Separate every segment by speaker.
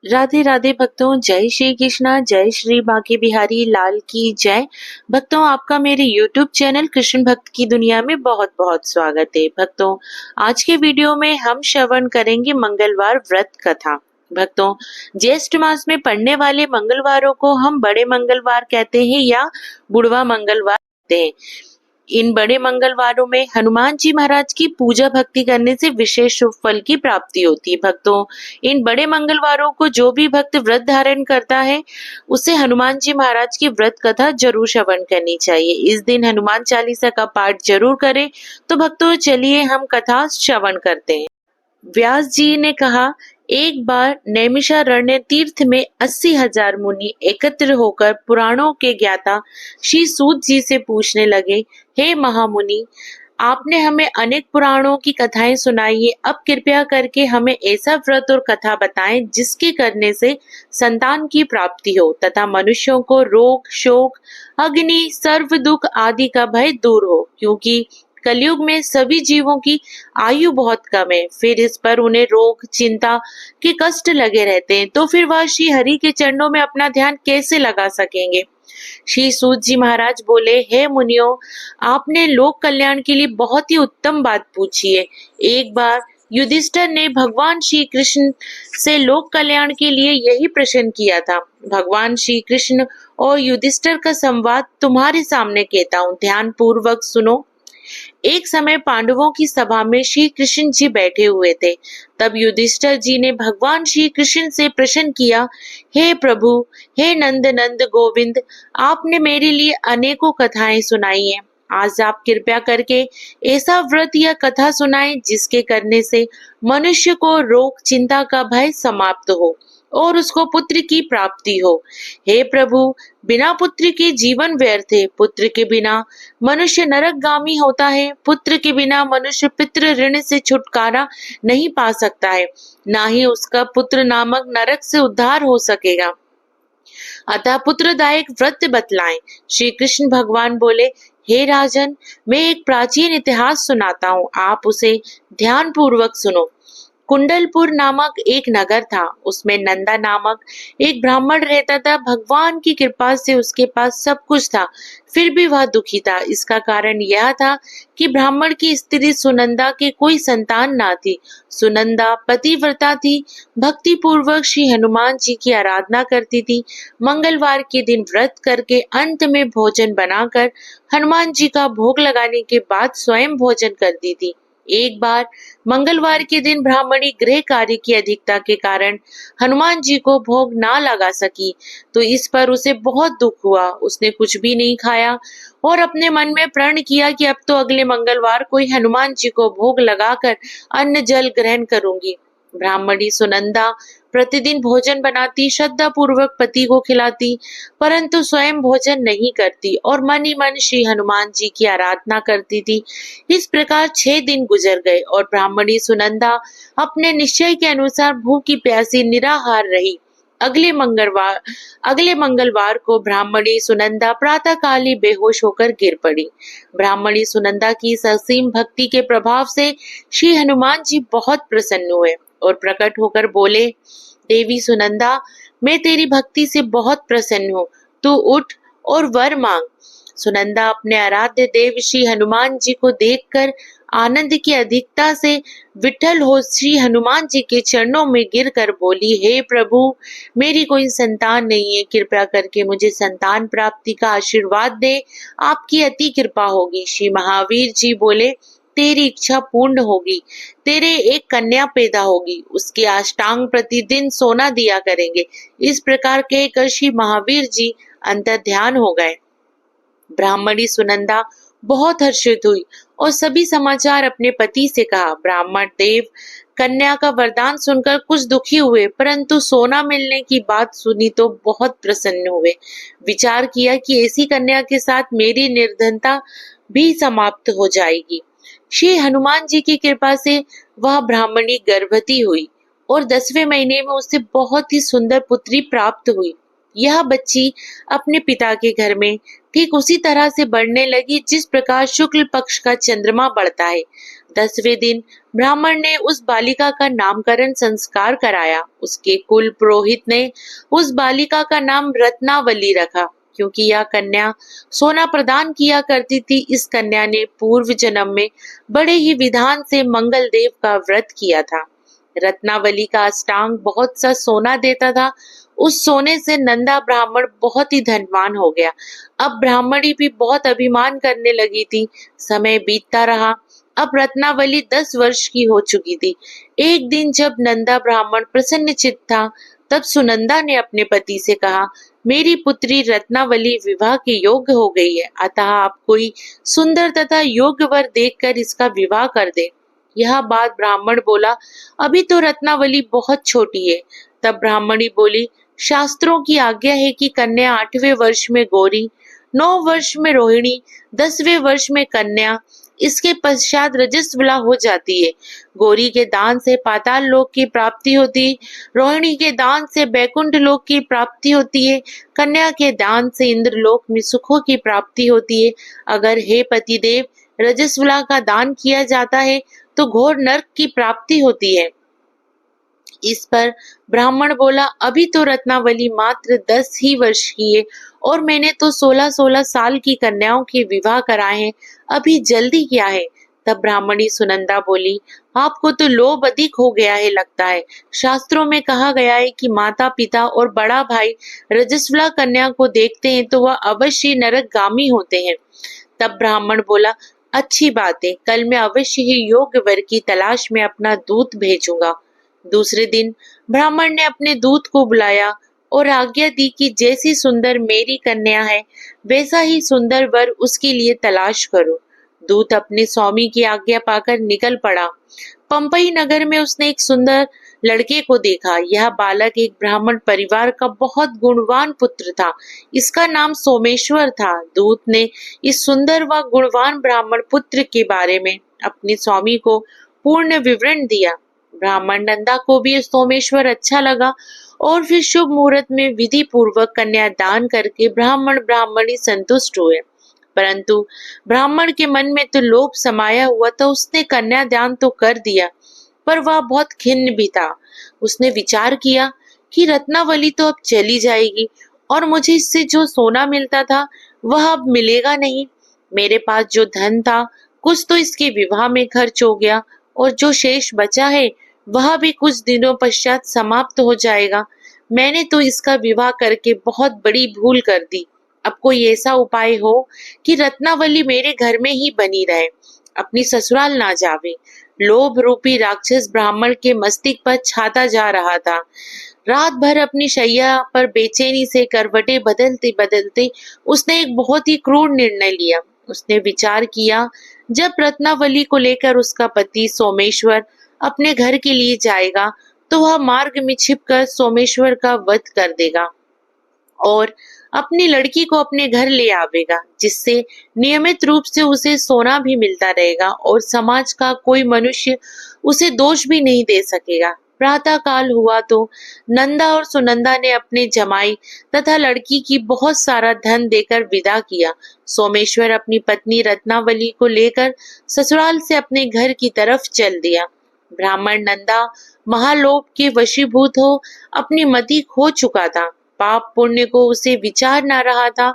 Speaker 1: राधे राधे भक्तों, जय श्री कृष्णा, जय श्री बांके बिहारी लाल की जय। भक्तों, आपका मेरे YouTube चैनल कृष्ण भक्त की दुनिया में बहुत बहुत स्वागत है। भक्तों, आज के वीडियो में हम श्रवण करेंगे मंगलवार व्रत कथा। भक्तों, ज्येष्ठ मास में पड़ने वाले मंगलवारों को हम बड़े मंगलवार कहते हैं या बुढ़वा मंगलवार कहते हैं। इन बड़े मंगलवारों में हनुमान जी महाराज की पूजा भक्ति करने से विशेष शुभ फल की प्राप्ति होती है। भक्तों, इन बड़े मंगलवारों को जो भी भक्त व्रत धारण करता है उसे हनुमान जी महाराज की व्रत कथा जरूर श्रवण करनी चाहिए। इस दिन हनुमान चालीसा का पाठ जरूर करें। तो भक्तों, चलिए हम कथा श्रवण करते हैं। व्यास जी ने कहा, एक बार नैमिषारण्य तीर्थ में 80,000 मुनि एकत्र होकर पुराणों के ज्ञाता श्री सूत जी से पूछने लगे, हे महामुनि, आपने हमें अनेक पुराणों की कथाएं सुनाई है। अब कृपया करके हमें ऐसा व्रत और कथा बताएं जिसके करने से संतान की प्राप्ति हो तथा मनुष्यों को रोग, शोक, अग्नि, सर्व दुख आदि का भय दूर हो, क्योंकि कलयुग में सभी जीवों की आयु बहुत कम है। फिर इस पर उन्हें रोग, चिंता के कष्ट लगे रहते हैं, तो फिर वह श्री हरि के चरणों में अपना ध्यान कैसे लगा सकेंगे। श्री सूत जी महाराज बोले, हे मुनियों, आपने लोक कल्याण के लिए बहुत ही उत्तम बात पूछी है। एक बार युधिष्ठिर ने भगवान श्री कृष्ण से लोक कल्याण के लिए यही प्रश्न किया था। भगवान श्री कृष्ण और युधिष्ठिर का संवाद तुम्हारे सामने कहता हूँ, ध्यान पूर्वक सुनो। एक समय पांडवों की सभा में श्री कृष्ण जी बैठे हुए थे। तब युधिष्ठिर जी ने भगवान श्री कृष्ण से प्रश्न किया, हे प्रभु, हे नंद नंद गोविंद, आपने मेरे लिए अनेकों कथाएं सुनाई हैं। आज आप कृपया करके ऐसा व्रत या कथा सुनाएं जिसके करने से मनुष्य को रोग, चिंता का भय समाप्त हो और उसको पुत्र की प्राप्ति हो। हे प्रभु, बिना पुत्र के जीवन व्यर्थ है। पुत्र के बिना मनुष्य नरकगामी होता है। पुत्र के बिना मनुष्य पितृ ऋण से छुटकारा नहीं पा सकता है, ना ही उसका पुत्र नामक नरक से उद्धार हो सकेगा। अतः पुत्रदायक व्रत बतलाएं। श्री कृष्ण भगवान बोले, हे राजन, मैं एक प्राचीन इतिहास सुनाता हूँ, आप उसे ध्यान पूर्वक सुनो। कुंडलपुर नामक एक नगर था। उसमें नंदा नामक एक ब्राह्मण रहता था। भगवान की कृपा से उसके पास सब कुछ था, फिर भी वह दुखी था। इसका कारण यह था कि ब्राह्मण की स्त्री सुनंदा के कोई संतान ना थी। सुनंदा पतिव्रता थी, भक्ति पूर्वक श्री हनुमान जी की आराधना करती थी। मंगलवार के दिन व्रत करके अंत में भोजन बनाकर हनुमान जी का भोग लगाने के बाद स्वयं भोजन करती थी। एक बार मंगलवार के दिन ब्राह्मणी गृह कार्य की अधिकता के कारण हनुमान जी को भोग ना लगा सकी, तो इस पर उसे बहुत दुख हुआ। उसने कुछ भी नहीं खाया और अपने मन में प्रण किया कि अब तो अगले मंगलवार को ही हनुमान जी को भोग लगाकर अन्न जल ग्रहण करूंगी। ब्राह्मणी सुनंदा प्रतिदिन भोजन बनाती, श्रद्धा पूर्वक पति को खिलाती, परंतु स्वयं भोजन नहीं करती और मन ही मन श्री हनुमान जी की आराधना करती थी। इस प्रकार 6 दिन गुजर गए और ब्राह्मणी सुनंदा अपने निश्चय के अनुसार भूखी प्यासी निराहार रही। अगले मंगलवार को ब्राह्मणी सुनंदा प्रातः काल ही बेहोश होकर गिर पड़ी। ब्राह्मणी सुनंदा की ससीम भक्ति के प्रभाव से श्री हनुमान जी बहुत प्रसन्न हुए और प्रकट होकर बोले, देवी सुनंदा, मैं तेरी भक्ति से बहुत प्रसन्न हूँ, तू उठ और वर मांग। सुनंदा अपने आराध्य देव श्री हनुमान जी को देखकर आनंद की अधिकता से विठल हो श्री हनुमान जी के चरणों में गिरकर बोली, हे प्रभु, मेरी कोई संतान नहीं है, कृपया करके मुझे संतान प्राप्ति का आशीर्वाद दे, आपकी अति कृपा होगी। श्री महावीर जी बोले, तेरी इच्छा पूर्ण होगी, तेरे एक कन्या पैदा होगी, उसके अष्टांग प्रतिदिन सोना दिया करेंगे। इस प्रकार कहकर श्री महावीर जी अंतर ध्यान हो गए। ब्राह्मणी सुनंदा बहुत हर्षित हुई और सभी समाचार अपने पति से कहा। ब्राह्मण देव कन्या का वरदान सुनकर कुछ दुखी हुए, परंतु सोना मिलने की बात सुनी तो बहुत प्रसन्न हुए। विचार किया कि ऐसी कन्या के साथ मेरी निर्धनता भी समाप्त हो जाएगी। श्री हनुमान जी की कृपा से वह ब्राह्मणी गर्भवती हुई और 10वें महीने में उसे बहुत ही सुंदर पुत्री प्राप्त हुई। यह बच्ची अपने पिता के घर में ठीक उसी तरह से बढ़ने लगी जिस प्रकार शुक्ल पक्ष का चंद्रमा बढ़ता है। 10वें दिन ब्राह्मण ने उस बालिका का नामकरण संस्कार कराया। उसके कुल पुरोहित ने उस बालिका का नाम रत्नावली रखा, क्योंकि यह कन्या सोना प्रदान किया करती थी। इस कन्या ने पूर्व जन्म में बड़े ही विधान से मंगल देव का व्रत किया था। रत्नावली का अष्टांग बहुत सा सोना देता था। उस सोने से नंदा ब्राह्मण बहुत ही धनवान हो गया। अब ब्राह्मणी भी बहुत अभिमान करने लगी थी। समय बीतता रहा। अब रत्नावली 10 वर्ष की हो चुकी थी। एक दिन जब नंदा ब्राह्मण प्रसन्नचित्त था, तब सुनंदा ने अपने पति से कहा, मेरी पुत्री रत्नावली विवाह के योग्य हो गई है, अतः आप कोई सुंदर तथा योग्य वर देखकर इसका विवाह कर दे। यह बात ब्राह्मण बोला, अभी तो रत्नावली बहुत छोटी है। तब ब्राह्मणी बोली, शास्त्रों की आज्ञा है कि कन्या 8वें वर्ष में गौरी, 9 वर्ष में रोहिणी, 10वें वर्ष में कन्या, इसके पश्चात रजस्वला हो जाती है। गौरी के दान से पाताल लोक की प्राप्ति होती है, रोहिणी के दान से बैकुंठ लोक की प्राप्ति होती है, कन्या के दान से इंद्रलोक में सुखों की प्राप्ति होती है। अगर हे पतिदेव रजस्वला का दान किया जाता है तो घोर नरक की प्राप्ति होती है। इस पर ब्राह्मण बोला, अभी तो रत्नावली मात्र 10 ही वर्ष की है और मैंने तो 16-16 साल की कन्याओं के विवाह कराए हैं, अभी जल्दी क्या है। तब ब्राह्मणी सुनंदा बोली, आपको तो लोभ अधिक हो गया है लगता है। शास्त्रों में कहा गया है कि माता पिता और बड़ा भाई रजस्वला कन्या को देखते हैं तो वह अवश्य नरकगामी होते हैं। तब ब्राह्मण बोला, अच्छी बात है, कल मैं अवश्य ही योग्य वर की तलाश में अपना दूत भेजूंगा। दूसरे दिन ब्राह्मण ने अपने दूत को बुलाया और आज्ञा दी कि जैसी सुंदर मेरी कन्या है, वैसा ही सुंदर वर उसके लिए तलाश करो। दूत अपने स्वामी की आज्ञा पाकर निकल पड़ा। पंपई नगर में उसने एक सुंदर लड़के को देखा। यह बालक एक ब्राह्मण परिवार का बहुत गुणवान पुत्र था। इसका नाम सोमेश्वर था। दूत ने इस सुंदर व गुणवान ब्राह्मण पुत्र के बारे में अपने स्वामी को पूर्ण विवरण दिया। ब्राह्मण नंदा को भी सोमेश्वर अच्छा लगा और फिर शुभ मुहूर्त में विधि पूर्वक कन्यादान करके ब्राह्मण ब्राह्मणी संतुष्ट हुए। परंतु ब्राह्मण के मन में तो लोभ समाया हुआ था। उसने कन्यादान तो कर दिया, पर वह बहुत खिन्न भी था। उसने विचार किया कि रत्नावली तो अब चली जाएगी और मुझे इससे जो सोना मिलता था वह अब मिलेगा नहीं। मेरे पास जो धन था कुछ तो इसके विवाह में खर्च हो गया और जो शेष बचा है वह भी कुछ दिनों पश्चात समाप्त हो जाएगा। मैंने तो इसका विवाह करके बहुत बड़ी भूल कर दी। अब कोई ऐसा उपाय हो कि रत्नावली मेरे घर में ही बनी रहे, अपनी ससुराल ना जावे। लोभ रूपी राक्षस ब्राह्मण के मस्तिष्क पर छाता जा रहा था। रात भर अपनी शैया पर बेचैनी से करवटें बदलते बदलते उसने एक बहुत ही क्रूर निर्णय लिया। उसने विचार किया, जब रत्नावली को लेकर उसका पति सोमेश्वर अपने घर के लिए जाएगा तो वह मार्ग में छिपकर सोमेश्वर का वध कर देगा और अपनी लड़की को अपने घर ले आवेगा, जिससे नियमित रूप से उसे सोना भी मिलता रहेगा और समाज का कोई मनुष्य उसे दोष भी नहीं दे सकेगा। प्रातः काल हुआ तो नंदा और सुनंदा ने अपने जमाई तथा लड़की की बहुत सारा धन देकर विदा किया। सोमेश्वर अपनी पत्नी रत्नावली को लेकर ससुराल से अपने घर की तरफ चल दिया। ब्राह्मण नंदा महालोभ के वशीभूत हो अपनी मति खो चुका था। पाप पुण्य को उसे विचार न रहा था।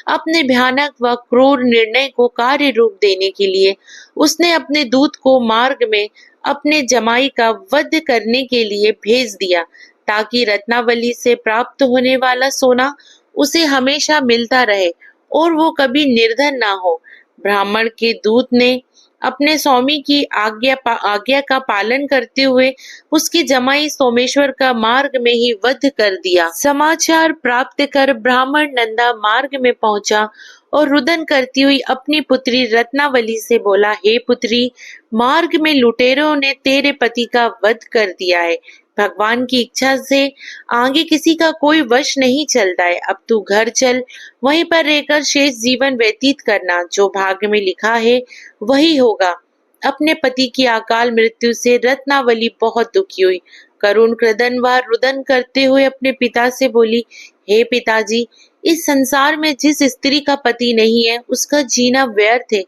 Speaker 1: अपने भयानक व क्रूर निर्णय को कार्य रूप देने के लिए उसने अपने दूत को मार्ग में अपने जमाई का वध करने के लिए भेज दिया, ताकि रत्नावली से प्राप्त होने वाला सोना उसे हमेशा मिलता रहे और वो कभी निर्धन ना हो। ब्राह्मण के दूत ने अपने स्वामी की आज्ञा का पालन करते हुए उसकी जमाई सोमेश्वर का मार्ग में ही वध कर दिया। समाचार प्राप्त कर ब्राह्मण नंदा मार्ग में पहुंचा और रुदन करती हुई अपनी पुत्री रत्नावली से बोला, हे पुत्री, मार्ग में लुटेरों ने तेरे पति का वध कर दिया है। भगवान की इच्छा से आगे किसी का कोई वश नहीं चलता है। अब तू घर चल, वहीं पर रहकर शेष जीवन व्यतीत करना। जो भाग्य में लिखा है वही होगा। अपने पति की अकाल मृत्यु से रत्नावली बहुत दुखी हुई। करुण क्रदन व रुदन करते हुए अपने पिता से बोली, हे पिताजी, इस संसार में जिस स्त्री का पति नहीं है उसका जीना व्यर्थ है।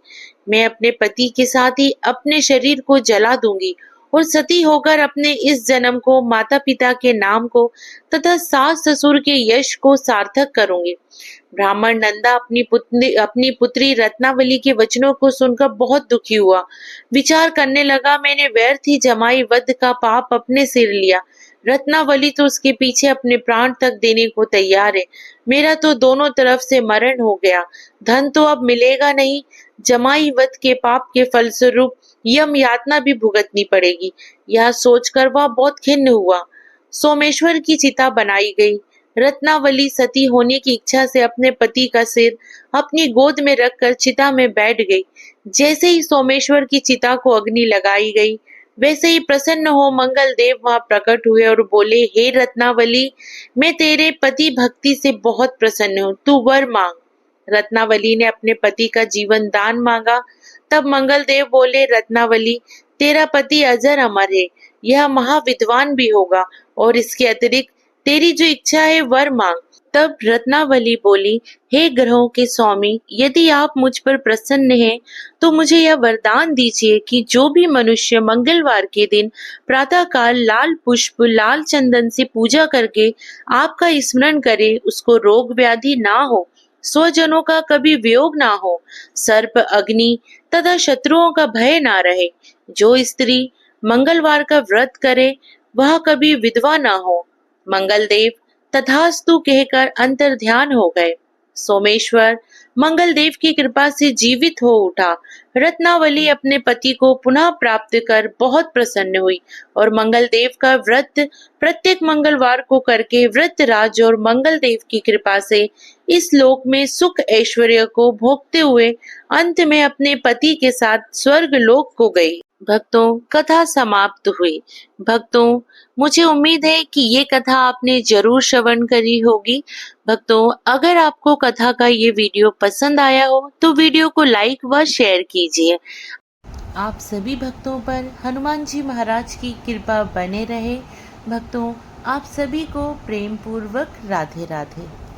Speaker 1: मैं अपने पति के साथ ही अपने शरीर को जला दूंगी और सती होकर अपने इस जन्म को, माता पिता के नाम को तथा सास ससुर के यश को सार्थक करूंगी। ब्राह्मण नंदा अपनी पुत्री रत्नावली के वचनों को सुनकर बहुत दुखी हुआ। विचार करने लगा, मैंने व्यर्थ ही जमाई वध का पाप अपने सिर लिया। रत्नावली तो उसके पीछे अपने प्राण तक देने को तैयार है। मेरा तो दोनों तरफ से मरण हो गया। धन तो अब मिलेगा नहीं। जमाई वध के पाप के फलस्वरूप यम यातना भी भुगतनी पड़ेगी। यह सोचकर वह बहुत खिन्न हुआ। सोमेश्वर की चिता बनाई गई। रत्नावली सती होने की इच्छा से अपने पति का सिर अपनी गोद में रखकर चिता में बैठ गई। जैसे ही सोमेश्वर की चिता को अग्नि लगाई गई, वैसे ही प्रसन्न हो मंगल देव वहां प्रकट हुए और बोले, हे रत्नावली, मैं तेरे पति भक्ति से बहुत प्रसन्न हूँ, तू वर मांग। रत्नावली ने अपने पति का जीवन दान मांगा। तब मंगल देव बोले, रत्नावली, तेरा पति अजर अमर है, यह महाविद्वान भी होगा, और इसके अतिरिक्त तेरी जो इच्छा है वर मांग। तब रत्नावली बोली, हे ग्रहों के स्वामी, यदि आप मुझ पर प्रसन्न हैं तो मुझे यह वरदान दीजिए कि जो भी मनुष्य मंगलवार के दिन प्रातःकाल लाल पुष्प लाल चंदन से पूजा करके आपका स्मरण करे, उसको रोग व्याधि ना हो, स्वजनों का कभी वियोग ना हो, सर्प अग्नि तथा शत्रुओं का भय ना रहे। जो स्त्री मंगलवार का व्रत करे वह कभी विधवा ना हो। मंगलदेव तथास्तु कहकर अंतर ध्यान हो गए। सोमेश्वर मंगलदेव की कृपा से जीवित हो उठा। रत्नावली अपने पति को पुनः प्राप्त कर बहुत प्रसन्न हुई और मंगलदेव का व्रत प्रत्येक मंगलवार को करके व्रतराज और मंगलदेव की कृपा से इस लोक में सुख ऐश्वर्य को भोगते हुए अंत में अपने पति के साथ स्वर्ग लोक को गई। भक्तों, कथा समाप्त हुई। भक्तों, मुझे उम्मीद है कि ये कथा आपने जरूर श्रवण करी होगी। भक्तों, अगर आपको कथा का ये वीडियो पसंद आया हो तो वीडियो को लाइक व शेयर कीजिए। आप सभी भक्तों पर हनुमान जी महाराज की कृपा बने रहे। भक्तों, आप सभी को प्रेम पूर्वक राधे राधे।